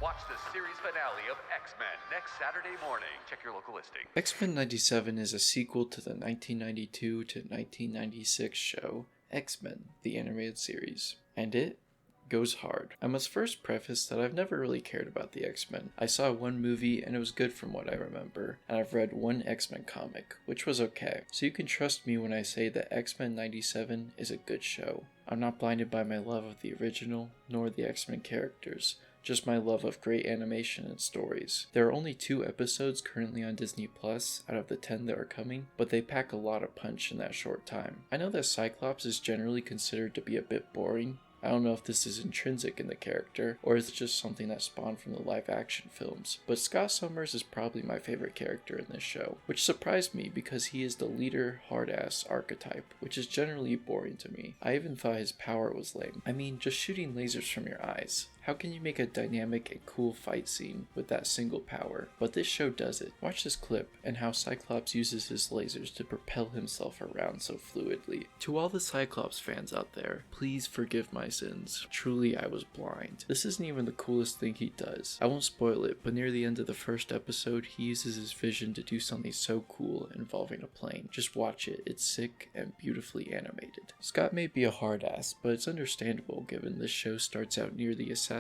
Watch the series finale of X-Men next Saturday morning. Check your local listing. X-Men 97 is a sequel to the 1992 to 1996 show X-Men, the animated series, and it goes hard. I must first preface that I've never really cared about the X-Men. I saw one movie and it was good from what I remember, and I've read one X-Men comic, which was okay. So you can trust me when I say that X-Men 97 is a good show. I'm not blinded by my love of the original, nor the X-Men characters, just my love of great animation and stories. There are only 2 episodes currently on Disney Plus out of the 10 that are coming, but they pack a lot of punch in that short time. I know that Cyclops is generally considered to be a bit boring. I don't know if this is intrinsic in the character, or is it just something that spawned from the live action films, but Scott Summers is probably my favorite character in this show, which surprised me because he is the leader hard-ass archetype, which is generally boring to me. I even thought his power was lame. I mean, just shooting lasers from your eyes. How can you make a dynamic and cool fight scene with that single power? But this show does it. Watch this clip and how Cyclops uses his lasers to propel himself around so fluidly. To all the Cyclops fans out there, please forgive my sins. Truly, I was blind. This isn't even the coolest thing he does. I won't spoil it, but near the end of the first episode, he uses his vision to do something so cool involving a plane. Just watch it. It's sick and beautifully animated. Scott may be a hard ass, but it's understandable given this show starts out near the assassination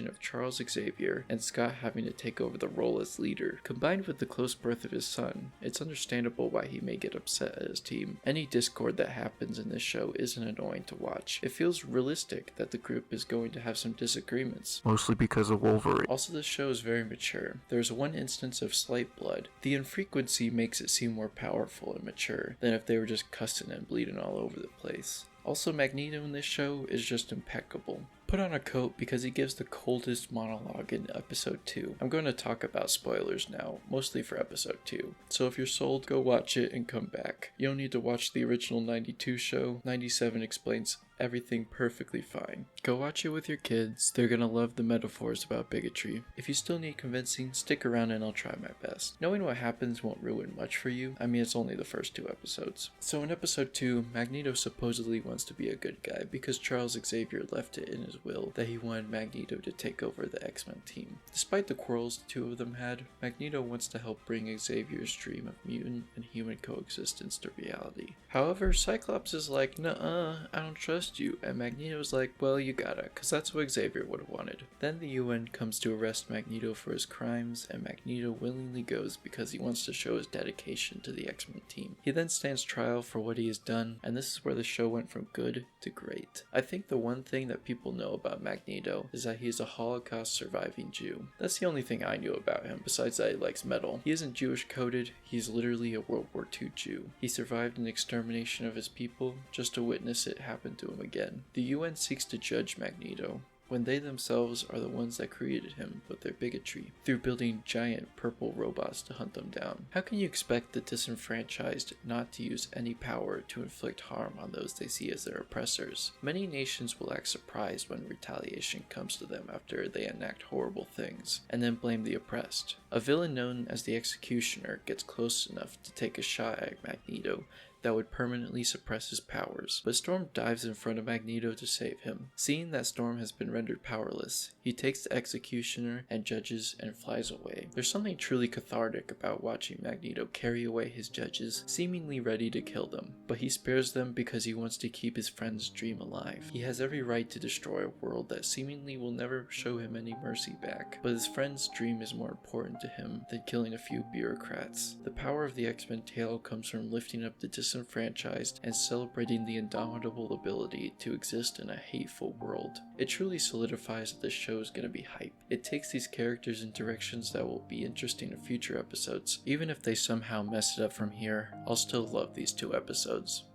of Charles Xavier and Scott having to take over the role as leader. Combined with the close birth of his son, it's understandable why he may get upset at his team. Any discord that happens in this show isn't annoying to watch. It feels realistic that the group is going to have some disagreements, mostly because of Wolverine. Also, this show is very mature. There's one instance of slight blood. The infrequency makes it seem more powerful and mature than if they were just cussing and bleeding all over the place. Also, Magneto in this show is just impeccable. Put on a coat because he gives the coldest monologue in episode 2. I'm going to talk about spoilers now, mostly for episode 2. So if you're sold, go watch it and come back. You don't need to watch the original 92 show. 97 explains everything perfectly fine. Go watch it with your kids. They're gonna love the metaphors about bigotry. If you still need convincing, stick around and I'll try my best. Knowing what happens won't ruin much for you. I mean, it's only the first 2 episodes. So in episode 2, Magneto supposedly wants to be a good guy because Charles Xavier left it in his will that he wanted Magneto to take over the X-Men team. Despite the quarrels the 2 of them had, Magneto wants to help bring Xavier's dream of mutant and human coexistence to reality. However, Cyclops is like, nuh-uh, I don't trust you, and Magneto's like, well, you gotta, cause that's what Xavier would have wanted. Then the UN comes to arrest Magneto for his crimes, and Magneto willingly goes because he wants to show his dedication to the X-Men team. He then stands trial for what he has done, and this is where the show went from good to great. I think the one thing that people know about Magneto is that he is a Holocaust surviving Jew. That's the only thing I knew about him, besides that he likes metal. He isn't Jewish coded, he's literally a World War II Jew. He survived an extermination of his people just to witness it happen to him again. The UN seeks to judge Magneto, when they themselves are the ones that created him with their bigotry, through building giant purple robots to hunt them down. How can you expect the disenfranchised not to use any power to inflict harm on those they see as their oppressors? Many nations will act surprised when retaliation comes to them after they enact horrible things, and then blame the oppressed. A villain known as the Executioner gets close enough to take a shot at Magneto that would permanently suppress his powers, but Storm dives in front of Magneto to save him. Seeing that Storm has been rendered powerless, he takes the Executioner and judges and flies away. There's something truly cathartic about watching Magneto carry away his judges, seemingly ready to kill them, but he spares them because he wants to keep his friend's dream alive. He has every right to destroy a world that seemingly will never show him any mercy back, but his friend's dream is more important to him than killing a few bureaucrats. The power of the X-Men tale comes from lifting up the disenfranchised and celebrating the indomitable ability to exist in a hateful world. It truly solidifies that this show is going to be hype. It takes these characters in directions that will be interesting in future episodes. Even if they somehow mess it up from here, I'll still love these 2 episodes.